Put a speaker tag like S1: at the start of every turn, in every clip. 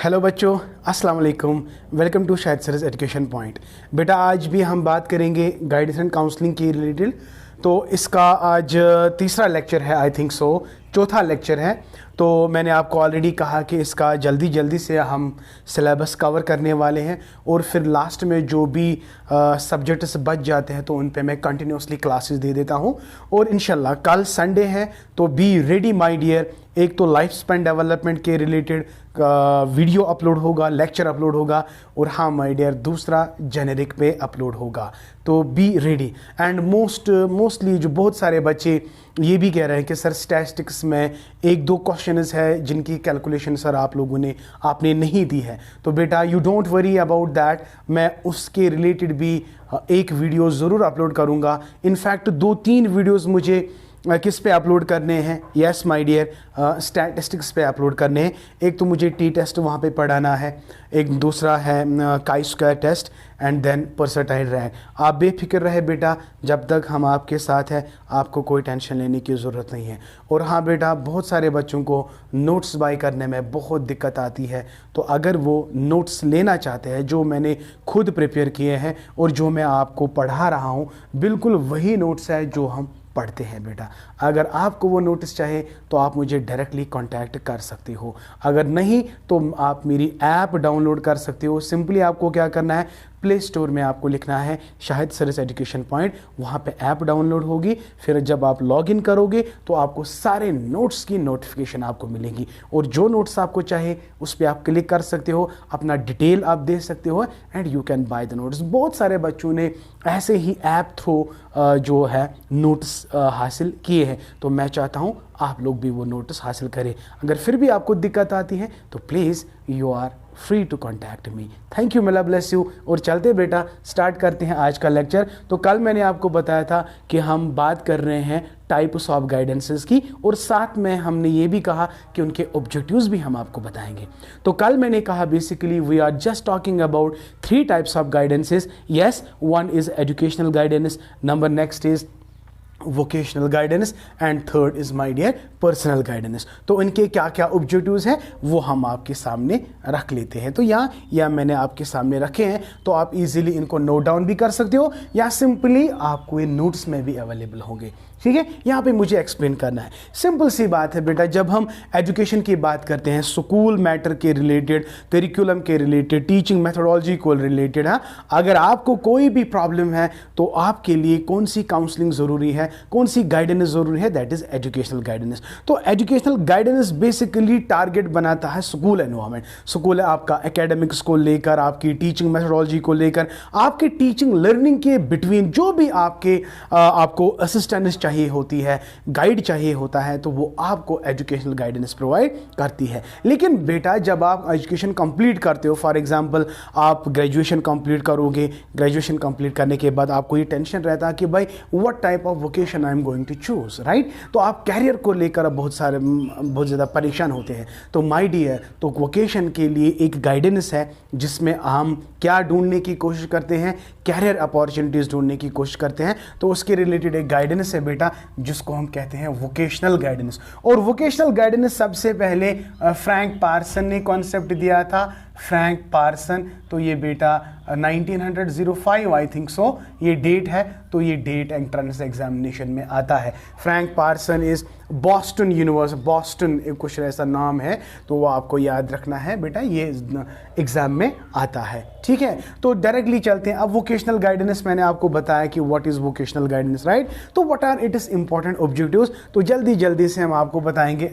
S1: Hello बच्चों, अस्सलाम वालेकुम। Welcome to Shahid Saras education point. बेटा आज भी हम बात करेंगे गाइडेंस एंड काउंसलिंग के रिलेटेड। तो इसका आज तीसरा लेक्चर है, आई थिंक सो चौथा लेक्चर है। तो मैंने आपको ऑलरेडी कहा कि इसका जल्दी से हम सिलेबस कवर करने वाले हैं और फिर लास्ट में जो भी सब्जेक्ट्स बच जाते हैं तो उन पे मैं कंटिन्यूसली क्लासेस दे देता हूं। और इंशाल्लाह कल संडे है तो बी रेडी माय डियर। एक तो लाइफ स्पैन डेवलपमेंट के रिलेटेड वीडियो अपलोड होगा, लेक्चर अपलोड होगा, और हाँ माय डियर दूसरा जेनेरिक पे अपलोड होगा। तो बी रेडी। एंड मोस्टली जो बहुत सारे बच्चे ये भी कह रहे हैं कि सर स्टैटिस्टिक्स में एक दो क्वेश्चंस है जिनकी कैलकुलेशन सर आप लोगों ने आपने नहीं दी है। तो बेटा you don't worry about that, मैं उसके रिलेटेड भी एक वीडियो ज़रूर अपलोड करूँगा। इनफैक्ट 2-3 वीडियोज़ मुझे किस पे अपलोड करने हैं? यस माय डियर, स्टैटिस्टिक्स पे अपलोड करने हैं। एक तो मुझे टी टेस्ट वहाँ पे पढ़ाना है, एक दूसरा है chi square test, and then percentile rank. आप बेफिक्र रहे बेटा, जब तक हम आपके साथ हैं आपको कोई टेंशन लेने की ज़रूरत नहीं है। और हाँ बेटा, बहुत सारे बच्चों को नोट्स बाय करने में बहुत दिक्कत आती है। तो अगर वो नोट्स लेना चाहते हैं जो मैंने खुद प्रिपेयर किए हैं और जो मैं आपको पढ़ा रहा हूँ, बिल्कुल वही नोट्स है जो हम पढ़ते हैं बेटा। अगर आपको वो नोटिस चाहे तो आप मुझे डायरेक्टली कांटेक्ट कर सकते हो, अगर नहीं तो आप मेरी ऐप डाउनलोड कर सकते हो। सिंपली आपको क्या करना है, प्ले स्टोर में आपको लिखना है शाहिद सरस एजुकेशन पॉइंट, वहाँ पे ऐप डाउनलोड होगी। फिर जब आप लॉगिन करोगे तो आपको सारे नोट्स की नोटिफिकेशन आपको मिलेंगी, और जो नोट्स आपको चाहे उस पर आप क्लिक कर सकते हो, अपना डिटेल आप दे सकते हो, and you can by the notes. बहुत सारे बच्चों ने ऐसे ही ऐप थ्रू जो है नोट्स हासिल किए हैं। तो मैं चाहता हूँ आप लोग भी वो नोट्स हासिल करें। अगर फिर भी आपको दिक्कत आती है तो please you are free to contact me. Thank you, Mela bless you. और चलते बेटा स्टार्ट करते हैं आज का लेक्चर। तो कल मैंने आपको बताया था कि हम बात कर रहे हैं टाइप्स ऑफ गाइडेंसेस की, और साथ में हमने ये भी कहा कि उनके ऑब्जेक्टिव्स भी हम आपको बताएंगे। तो कल मैंने कहा basically we are just talking about 3 types of guidances. Yes, one is educational guidance, number next is vocational guidance, and third is my dear personal guidance. तो इनके क्या क्या ऑब्जेक्टिव्स हैं वो हम आपके सामने रख लेते हैं। तो यहाँ मैंने आपके सामने रखे हैं, तो आप इजीली इनको नोट डाउन भी कर सकते हो या सिंपली आपको ये नोट्स में भी अवेलेबल होंगे। ठीक है, यहाँ पे मुझे एक्सप्लेन करना है। सिंपल सी बात है बेटा, जब हम एजुकेशन की बात करते हैं, स्कूल मैटर के रिलेटेड, करिकुलम के रिलेटेड, टीचिंग मेथोडोलॉजी को रिलेटेड, हाँ, अगर आपको कोई भी प्रॉब्लम है तो आपके लिए कौन सी काउंसलिंग ज़रूरी है, कौन सी गाइडेंस ज़रूरी है, दैट इज़ एजुकेशनल गाइडेंस। तो एजुकेशनल गाइडेंस बेसिकली टारगेट बनाता है स्कूल एनवायरनमेंट। स्कूल है आपका एकेडमिक्स को लेकर, आपकी टीचिंग मेथोडोलॉजी को लेकर, आपके टीचिंग लर्निंग के बिटवीन जो भी आपको असिस्टेंस चाहिए होती है, गाइड चाहिए होता है, तो वो आपको एजुकेशनल गाइडेंस प्रोवाइड करती है। लेकिन बेटा जब आप एजुकेशन कंप्लीट करते हो, फॉर एग्जांपल आप ग्रेजुएशन कंप्लीट करोगे, ग्रेजुएशन कंप्लीट करने के बाद आपको ये टेंशन रहता है कि भाई what type of vocation I am going to choose, right. तो आप कैरियर को लेकर बहुत ज़्यादा परेशान होते हैं। तो माय डियर, तो वोकेशन के लिए एक गाइडेंस है जिसमें हम क्या ढूंढने की कोशिश करते हैं, कैरियर अपॉर्चुनिटीज़ ढूंढने की कोशिश करते हैं। तो उसके रिलेटेड एक गाइडेंस है बेटा जिसको हम कहते हैं वोकेशनल गाइडेंस। और वोकेशनल गाइडेंस सबसे पहले फ्रैंक पार्सन ने कॉन्सेप्ट दिया था। फ्रैंक पार्सन, तो ये बेटा 1905 आई थिंक सो ये डेट है। तो ये डेट एंट्रेंस एग्जामिनेशन में आता है। Frank Parson is Boston University, Boston कुछ ऐसा नाम है, तो वो आपको याद रखना है बेटा, ये एग्जाम में आता है। ठीक है, तो डायरेक्टली चलते हैं। अब वोकेशनल गाइडेंस मैंने आपको बताया कि what is vocational guidance, right. तो what are it is important objectives, तो जल्दी से हम आपको बताएंगे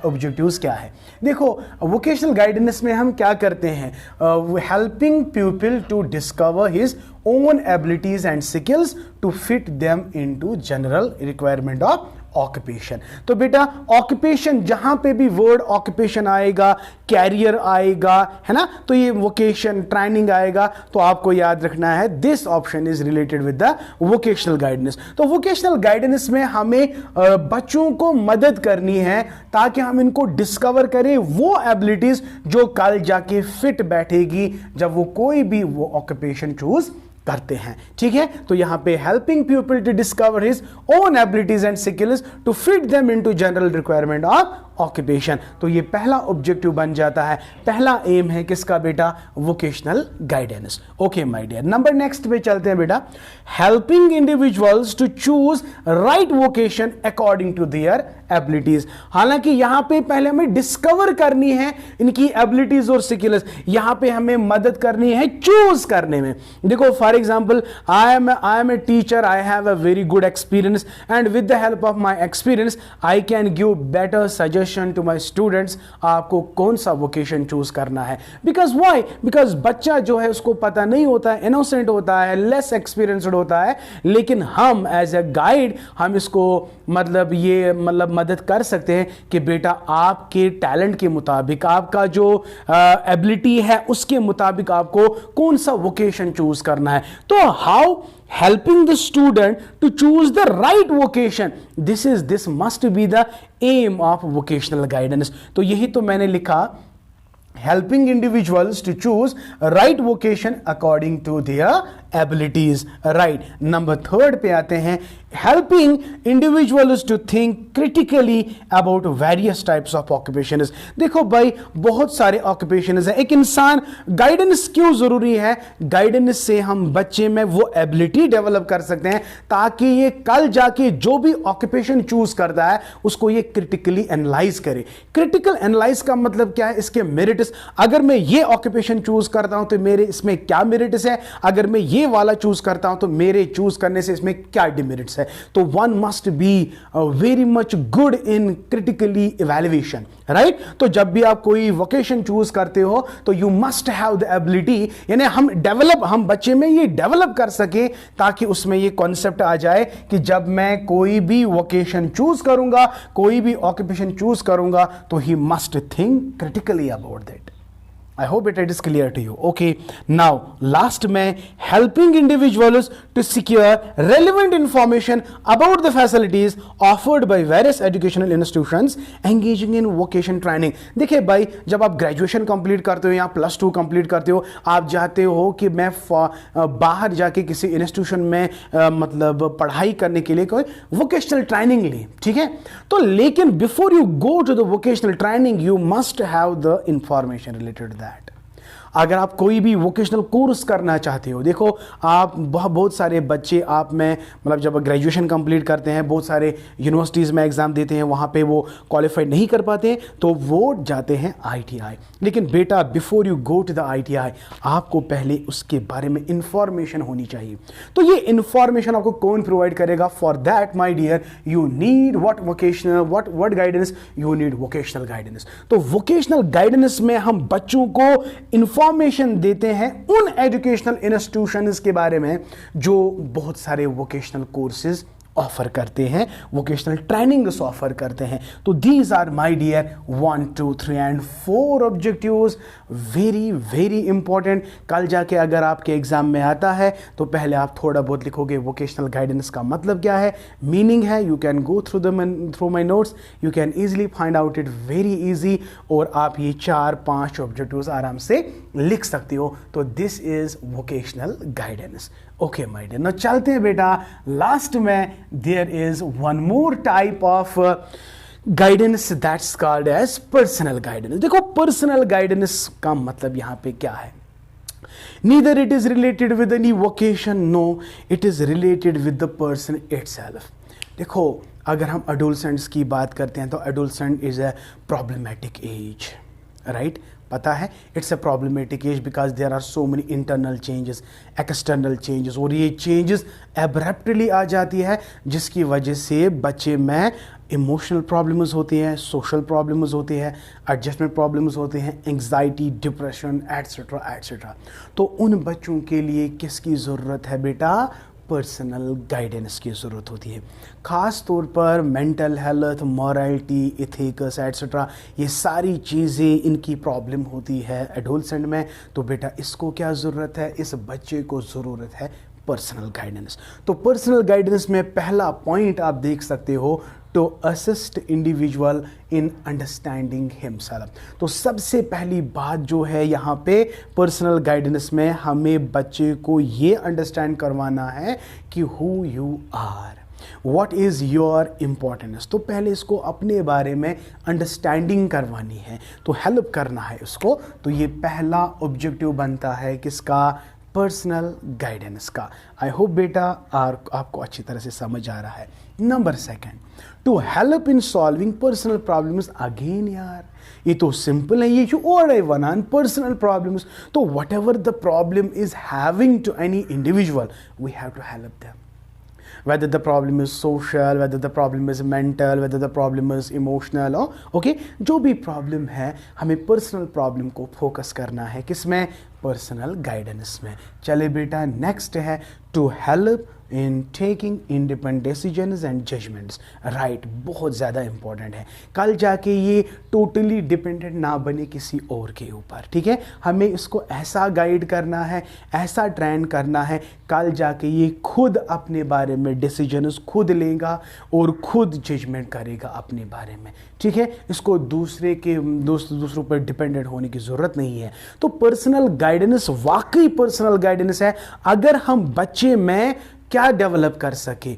S1: ऑब्जेक्टिव्स क्या है। देखो वोकेशनल गाइडेंस में हम क्या करते हैं, helping people to discover his own abilities and skills to fit them into general requirement of occupation. तो बेटा ऑक्यूपेशन, जहां पे भी वर्ड ऑक्यूपेशन आएगा, कैरियर आएगा, है ना, तो ये वोकेशन ट्रेनिंग आएगा, तो आपको याद रखना है this option is related with the vocational guidance. तो वोकेशनल गाइडेंस में हमें बच्चों को मदद करनी है ताकि हम इनको डिस्कवर करें वो एबिलिटीज जो कल जाके फिट बैठेगी जब वो कोई भी वो ऑक्यूपेशन चूज करते हैं। ठीक है, तो यहां पे helping people to discover his own abilities and skills to fit them into general requirement of occupation. तो ये पहला ऑब्जेक्टिव बन जाता है, पहला एम है किसका बेटा, vocational guidance. Okay my dear, number next पे चलते हैं बेटा, helping individuals to choose right vocation according to their abilities. हालांकि यहां पे पहले हमें डिस्कवर करनी है इनकी एबिलिटीज और स्किल्स, यहां पे हमें मदद करनी है चूज करने में। देखो for example, I am a teacher, I have a very good experience and with the help of my experience I can give better suggestion to my students. आपको कौन सा वोकेशन चूज करना है, बिकॉज व्हाई, बिकॉज बच्चा जो है उसको पता नहीं होता है, इनोसेंट होता है, लेस एक्सपीरियंसड होता है, लेकिन हम एज ए गाइड हम इसको मतलब मदद कर सकते हैं कि बेटा आपके टैलेंट के मुताबिक, आपका जो एबिलिटी है उसके मुताबिक आपको कौन सा वोकेशन चूज करना है। तो how helping the student to choose the right vocation, this must be the aim of vocational guidance। तो यही तो मैंने लिखा, helping individuals to choose right vocation according to their abilities, right। Number third पे आते हैं, helping individuals to think critically about various types of occupations। देखो भाई बहुत सारे occupations हैं, एक इंसान गाइडेंस क्यों जरूरी है, गाइडेंस से हम बच्चे में वो एबिलिटी डेवलप कर सकते हैं ताकि ये कल जाके जो भी ऑक्यूपेशन चूज करता है उसको ये क्रिटिकली एनालाइज करे। क्रिटिकल एनालाइज का मतलब क्या है, इसके मेरिट्स, अगर मैं ये ऑक्यूपेशन चूज करता हूं तो मेरे इसमें क्या मेरिट्स है, अगर मैं ये वाला चूज करता हूं तो मेरे चूज करने से इसमें क्या डिमेरिट्स है। तो one must be very much good in critically evaluation, right. तो जब भी आप कोई वोकेशन चूज करते हो तो you must have the ability, यानी हम बच्चे में ये डेवलप कर सके ताकि उसमें ये कॉन्सेप्ट आ जाए कि जब मैं कोई भी वोकेशन चूज करूंगा, कोई भी ऑक्यूपेशन चूज करूंगा तो he must think critically about that. I hope it is clear to you. Okay, now last में helping individuals to secure relevant information about the facilities offered by various educational institutions engaging in vocation training। देखिए भाई, जब आप graduation complete करते हो या +2 complete करते हो, आप चाहते हो कि मैं बाहर जाके किसी इंस्टीट्यूशन में मतलब पढ़ाई करने के लिए कोई वोकेशनल ट्रेनिंग ली, ठीक है। तो लेकिन before you go to the vocational training you must have the information related that. अगर आप कोई भी वोकेशनल कोर्स करना चाहते हो, देखो आप बहुत सारे बच्चे आप में मतलब जब ग्रेजुएशन कंप्लीट करते हैं, बहुत सारे यूनिवर्सिटीज़ में एग्ज़ाम देते हैं, वहाँ पे वो क्वालिफाइड नहीं कर पाते तो वो जाते हैं ITI। लेकिन बेटा before you go to the ITI आपको पहले उसके बारे में इंफॉर्मेशन होनी चाहिए। तो ये इंफॉर्मेशन आपको कौन प्रोवाइड करेगा, for that my dear you need what vocational what guidance, you need vocational guidance. तो वोकेशनल गाइडेंस में हम बच्चों को इंफॉर्मेशन देते हैं उन एजुकेशनल इंस्टीट्यूशंस के बारे में जो बहुत सारे वोकेशनल कोर्सेज ऑफर करते हैं, वोकेशनल ट्रेनिंग्स ऑफर करते हैं। तो these are my dear 1 2 3 and 4 objectives, very very important. कल जाके अगर आपके एग्जाम में आता है तो पहले आप थोड़ा बहुत लिखोगे वोकेशनल गाइडेंस का मतलब क्या है, मीनिंग है, you can go through my notes, you can easily find out it very easy, और आप ये 4-5 ऑब्जेक्टिव्स आराम से लिख सकते हो। तो this is vocational guidance. Okay my dear, ना चलते हैं बेटा लास्ट में, there is one more type of guidance that's called as personal guidance. देखो पर्सनल गाइडेंस का मतलब यहां पे क्या है, neither it is related with any vocation, no, it is related with the person itself। देखो अगर हम एडोलसेंट्स की बात करते हैं तो adolescent is a problematic age, right. पता है it's a problematic age because there are so many internal changes, external changes, और ये चेंजेस एब्रप्टली आ जाती है जिसकी वजह से बच्चे में इमोशनल प्रॉब्लम्स होती हैं, सोशल प्रॉब्लम्स होती है, एडजस्टमेंट प्रॉब्लम्स होते हैं, एंग्जाइटी, डिप्रेशन एट्सेट्रा एट्सेट्रा। तो उन बच्चों के लिए किसकी ज़रूरत है बेटा, पर्सनल गाइडेंस की ज़रूरत होती है। ख़ास तौर पर mental health, morality, ethics etcetera, ये सारी चीज़ें इनकी प्रॉब्लम होती है एडोलसेंट में। तो बेटा इसको क्या ज़रूरत है, इस बच्चे को ज़रूरत है पर्सनल गाइडेंस। तो पर्सनल गाइडेंस में पहला पॉइंट आप देख सकते हो, to assist individual in understanding himself. तो सबसे पहली बात जो है यहाँ पे पर्सनल गाइडेंस में हमें बच्चे को ये अंडरस्टैंड करवाना है कि who you are. What is your importance. तो पहले इसको अपने बारे में अंडरस्टैंडिंग करवानी है, तो हेल्प करना है उसको। तो ये पहला ऑब्जेक्टिव बनता है किसका, पर्सनल गाइडेंस का। आई होप बेटा आपको अच्छी तरह से समझ आ रहा है। Number second, to help in solving personal problems. Again यार ये तो सिंपल है, ये जो और है वन पर्सनल प्रॉब्लम्स। तो whatever the problem is having to any individual, we have to help them, whether the problem is social, whether the problem is mental, whether the problem is emotional, okay जो भी problem है हमें personal problem को focus करना है, किसमें, personal guidance में। चले बेटा नेक्स्ट है to help in taking independent decisions and judgments. Right, बहुत ज़्यादा इंपॉर्टेंट है। कल जाके ये टोटली डिपेंडेंट ना बने किसी और के ऊपर, ठीक है। हमें इसको ऐसा गाइड करना है, ऐसा ट्रेन करना है, कल जाके ये खुद अपने बारे में डिसीजंस खुद लेगा और खुद जजमेंट करेगा अपने बारे में, ठीक है। इसको दूसरों पर डिपेंडेंट होने की ज़रूरत नहीं है। तो पर्सनल गाइडेंस वाकई पर्सनल गाइडेंस है अगर हम बच्चे में क्या डेवलप कर सके,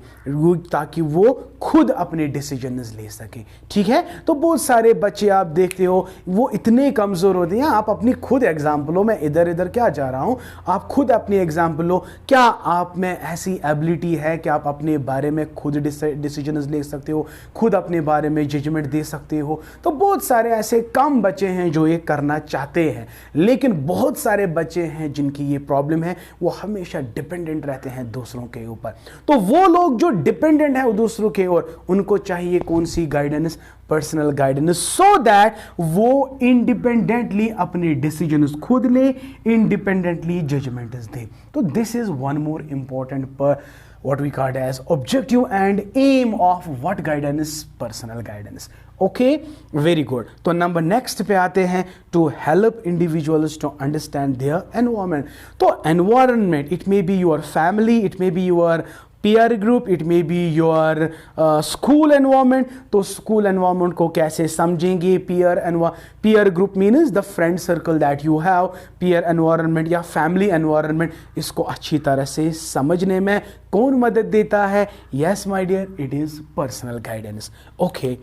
S1: ताकि वो खुद अपने डिसीजंस ले सके, ठीक है। तो बहुत सारे बच्चे आप देखते हो वो इतने कमज़ोर होते हैं। आप अपनी खुद एग्जाम्पल लो, मैं इधर इधर क्या जा रहा हूँ, आप खुद अपनी एग्जाम्पल लो। क्या आप में ऐसी एबिलिटी है कि आप अपने बारे में खुद डिसीजंस ले सकते हो, खुद अपने बारे में जजमेंट दे सकते हो? तो बहुत सारे ऐसे कम बच्चे हैं जो ये करना चाहते हैं, लेकिन बहुत सारे बच्चे हैं जिनकी ये प्रॉब्लम है, वो हमेशा डिपेंडेंट रहते हैं दूसरों के ऊपर। तो वो लोग जो डिपेंडेंट है दूसरों के ओर, उनको चाहिए कौन सी guidance, personal guidance, so that वो इंडिपेंडेंटली अपने डिसीजंस खुद ले, इंडिपेंडेंटली जजमेंट्स दे। तो this is one more important what we call as objective and aim of what guidance, personal guidance. Okay, very good. तो नंबर नेक्स्ट पे आते हैं, to help individuals to understand their environment. तो environment, it may be your family, it may be your peer group, it may be your school environment. तो school environment को कैसे समझेंगे? peer group means the friend circle that you have, peer environment या family environment, इसको अच्छी तरह से समझने में कौन मदद देता है? Yes my dear, it is personal guidance. Okay,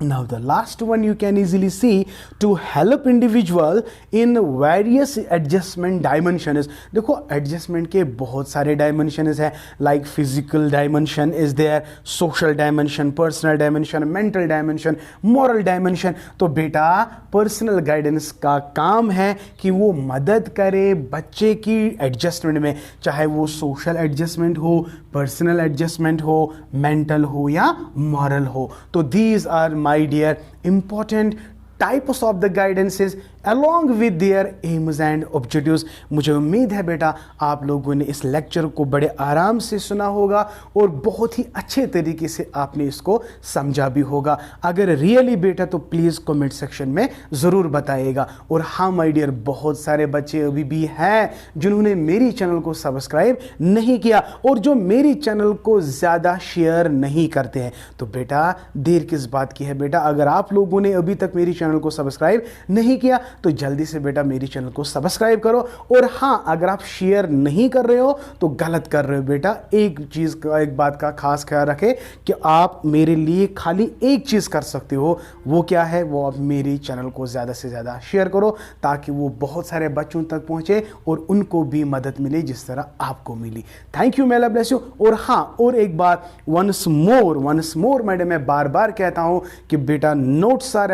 S1: now the last one you can easily see, to help individual in various adjustment dimensions. देखो adjustment के बहुत सारे dimensions है, like physical dimension is there, social dimension, personal dimension, mental dimension, moral dimension. तो बेटा personal guidance का काम है कि वो मदद करे बच्चे की एडजस्टमेंट में, चाहे वो सोशल एडजस्टमेंट हो, पर्सनल एडजस्टमेंट हो, मेंटल हो या मॉरल हो। तो these are my dear important types of the guidances along with their aims and objectives. मुझे उम्मीद है बेटा आप लोगों ने इस लेक्चर को बड़े आराम से सुना होगा और बहुत ही अच्छे तरीके से आपने इसको समझा भी होगा। अगर रियली बेटा तो प्लीज़ कमेंट सेक्शन में ज़रूर बताइएगा। और हाँ माय डियर, बहुत सारे बच्चे अभी भी हैं जिन्होंने मेरी चैनल को सब्सक्राइब नहीं किया और जो मेरी चैनल को ज़्यादा शेयर नहीं करते हैं। तो बेटा देर किस बात की है बेटा, अगर आप लोगों ने अभी तक मेरी चैनल को सब्सक्राइब नहीं किया तो जल्दी से बेटा मेरी चैनल को सब्सक्राइब करो। और हाँ, अगर आप शेयर नहीं कर रहे हो तो गलत कर रहे हो बेटा। एक बात का खास ख्याल रखें कि आप मेरे लिए खाली एक चीज़ कर सकते हो, वो क्या है? वो आप मेरी चैनल को ज़्यादा से ज़्यादा शेयर करो ताकि वो बहुत सारे बच्चों तक पहुँचे और उनको भी मदद मिले जिस तरह आपको मिली। Thank you, Mela bless you. और हाँ, और एक बात, वंस मोर मैडम, मैं बार बार कहता हूँ कि बेटा नोट्स आर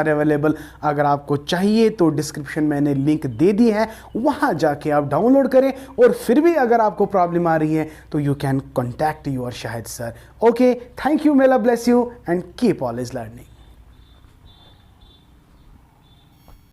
S1: अवेलेबल। अगर आपको चाहिए तो डिस्क्रिप्शन में मैंने लिंक दे दी है, वहां जाके आप डाउनलोड करें। और फिर भी अगर आपको प्रॉब्लम आ रही है तो you can contact your Shahid sir. Okay, thank you, Mela bless you and keep always learning.